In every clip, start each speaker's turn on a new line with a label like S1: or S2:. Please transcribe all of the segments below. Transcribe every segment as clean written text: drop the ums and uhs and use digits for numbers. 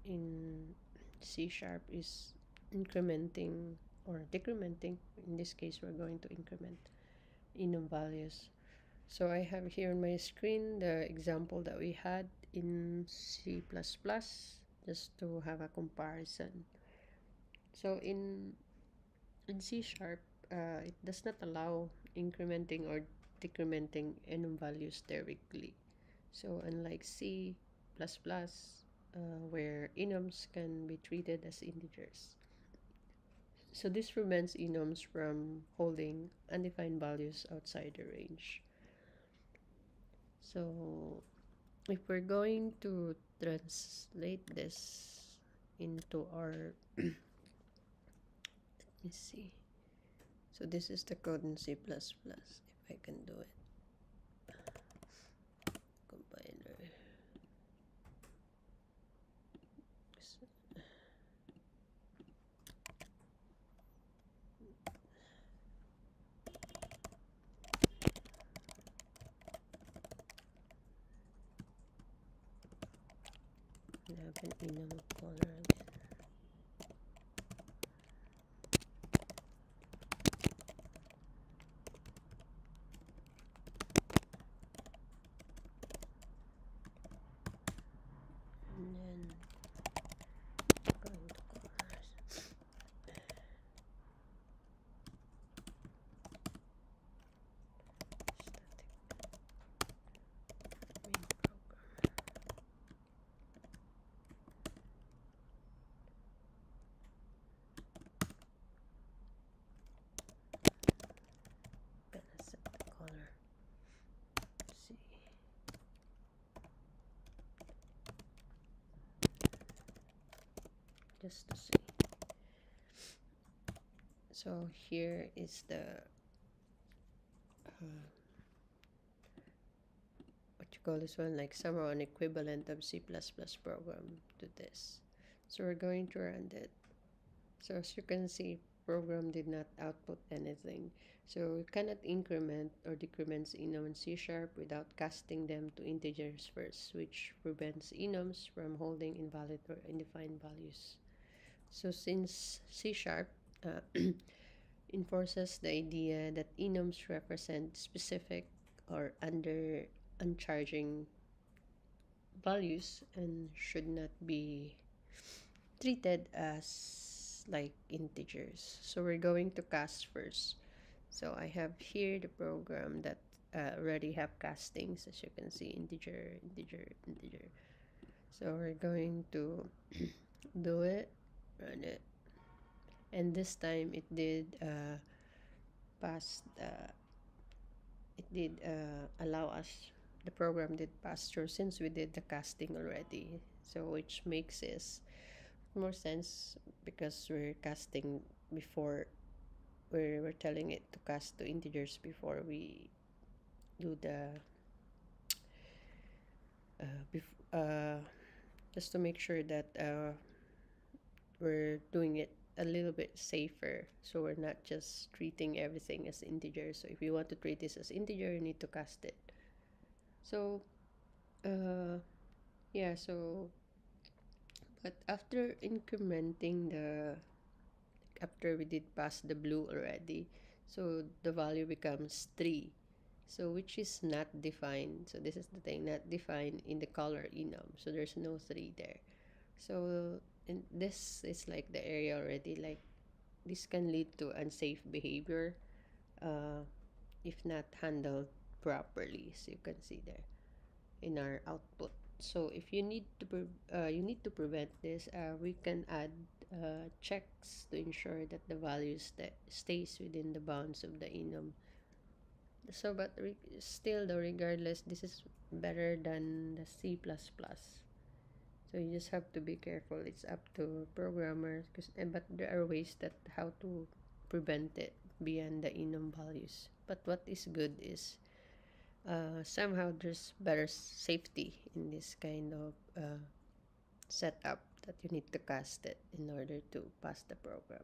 S1: in C sharp is incrementing or decrementing. In this case, we're going to increment enum values. So I have here on my screen the example that we had in C++, just to have a comparison. So in C sharp, it does not allow incrementing or decrementing enum values directly. So unlike C++, where enums can be treated as integers. So this prevents enums from holding undefined values outside the range. So if we're going to translate this into our let me see. So this is the code in C++, if I can do it. Compiler. 11 enum color again. And then going to colors. Static main program. Gonna set the color. Let's see. Just to see. So here is the what you call this one, like somehow an equivalent of C++ program to this. So we're going to run it. So as you can see, program did not output anything. So you cannot increment or decrement enum in C sharp without casting them to integers first, which prevents enums from holding invalid or undefined values. So since C sharp enforces the idea that enums represent specific or uncharging values and should not be treated as like integers. So we're going to cast first. So I have here the program that already have castings, as you can see, integer, integer, integer. So we're going to do it, run it, and this time it did pass. It did allow us. The program did pass through since we did the casting already. So which makes this more sense because we're casting before we're telling it to cast to integers before we do the just to make sure that we're doing it a little bit safer, so we're not just treating everything as integer. So if you want to treat this as integer, you need to cast it. So yeah, so but after incrementing the after we did pass the blue already, so the value becomes 3, so which is not defined. So this is the thing, not defined in the color enum, so there's no 3 there. So and this is like the area already, like this can lead to unsafe behavior if not handled properly, so you can see there in our output. So if you need to you need to prevent this, we can add checks to ensure that the values that stays within the bounds of the enum. So but still though, regardless, this is better than the C++. So you just have to be careful. It's up to programmers, but there are ways that how to prevent it beyond the enum values. But what is good is somehow there's better safety in this kind of setup, that you need to cast it in order to pass the program.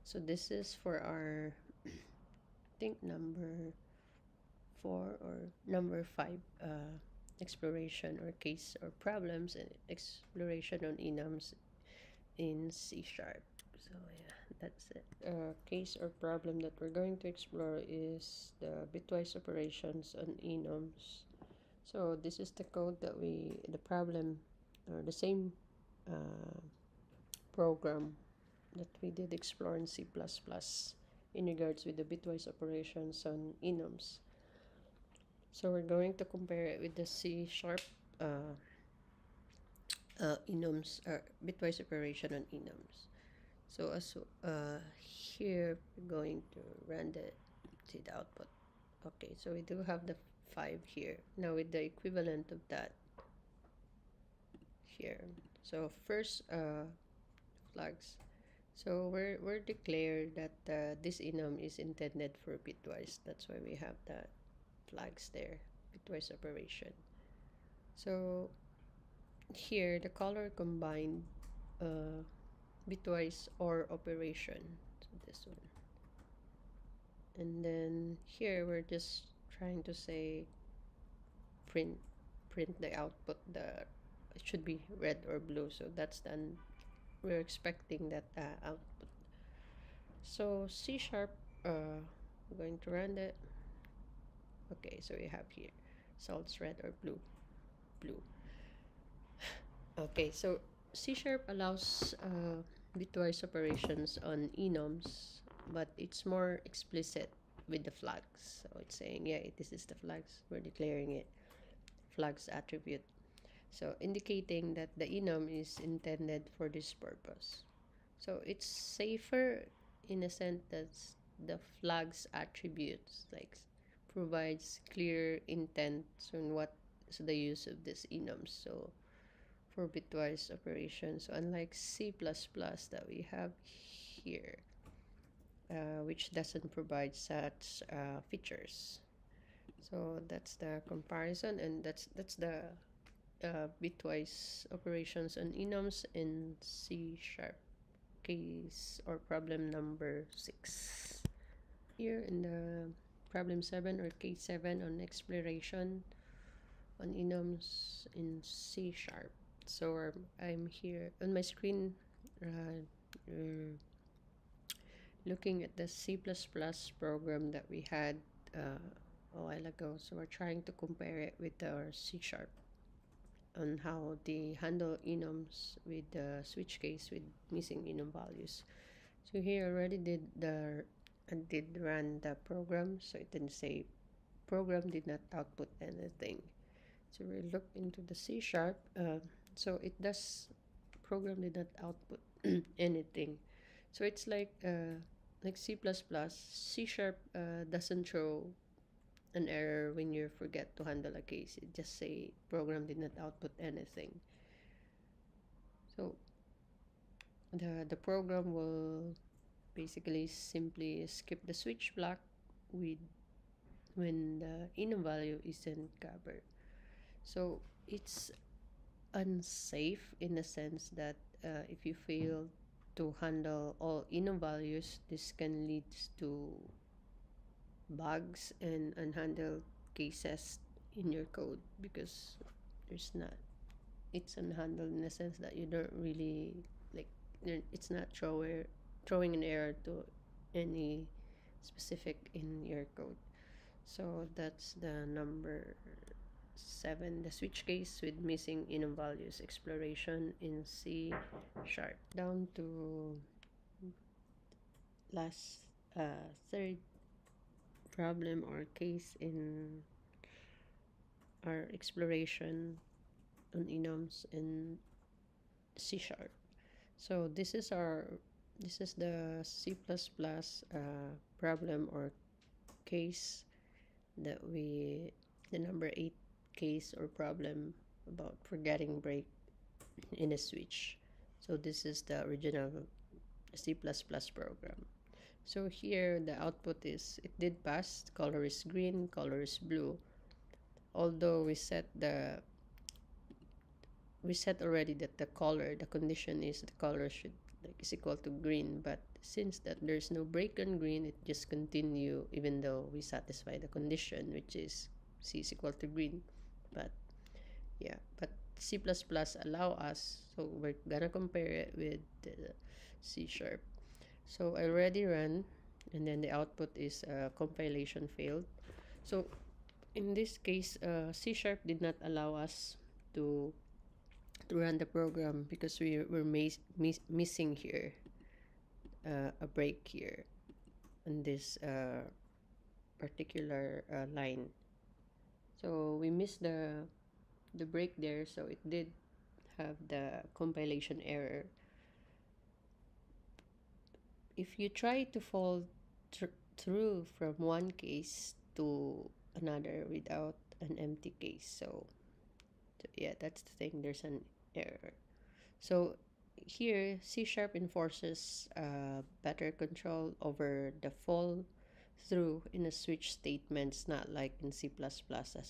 S1: So this is for our I think number 4 or number 5 exploration or case or problems and exploration on enums in C sharp. So yeah, that's it. Case or problem that we're going to explore is the bitwise operations on enums. So this is the code that the problem, or the same uh, program that we did explore in C++ in regards with the bitwise operations on enums. So we're going to compare it with the C sharp uh, enums, or bitwise operation on enums. So as here we're going to run the output. Okay, so we do have the 5 here. Now with the equivalent of that here. So first flags. So we're declared that this enum is intended for bitwise. That's why we have the flags there, bitwise operation. So here the color combined bitwise or operation. So this one. And then here we're just trying to say print the output. It should be red or blue, so that's done. We're expecting that output. So C sharp, we're going to run it. Okay, so we have here salts red or blue. Okay, so C sharp allows bitwise operations on enums, but it's more explicit with the flags. So it's saying, yeah, this is the flags. We're declaring it flags attribute. So indicating that the enum is intended for this purpose. So it's safer in a sense that the flags attributes like provides clear intent on what is the use of this enums. So for bitwise operations, so unlike C++ that we have here, which doesn't provide such features. So that's the comparison, and that's the bitwise operations on enums in C sharp case or problem number 6. Here in the problem 7 or case 7 on exploration on enums in C sharp. So I'm here on my screen looking at the C++ program that we had a while ago. So we're trying to compare it with our C sharp on how they handle enums with the switch case with missing enum values. So here already did run the program, so it didn't say program did not output anything. So we look into the C sharp. So it does program did not output anything. So it's like C++, C sharp doesn't throw an error when you forget to handle a case. It just say program did not output anything. So the program will basically simply skip the switch block with when the enum value isn't covered. So it's unsafe in the sense that if you fail to handle all enum values, this can lead to bugs and unhandled cases in your code, because there's not it's unhandled in the sense that you don't really like it's not throwing an error to any specific in your code. So that's the number 7, the switch case with missing enum values exploration in C sharp. Down to last third problem or case in our exploration on enums in C sharp. So this is the C++ problem or case that the number 8 case or problem about forgetting break in a switch. So this is the original C++ program. So here the output is it did pass, color is green, color is blue. Although we set already that the condition is the color should is equal to green, but since that there's no break on green, it just continue even though we satisfy the condition, which is C is equal to green. But Yeah, but C++ allow us, so we're gonna compare it with the C sharp. So I already run, and then the output is compilation failed. So in this case, C sharp did not allow us to run the program because we were missing here a break here on this particular line. So we missed the break there, so it did have the compilation error. If you try to fall through from one case to another without an empty case, so yeah, that's the thing, there's an error. So here C sharp enforces better control over the fall through in a switch statements, not like in C++, as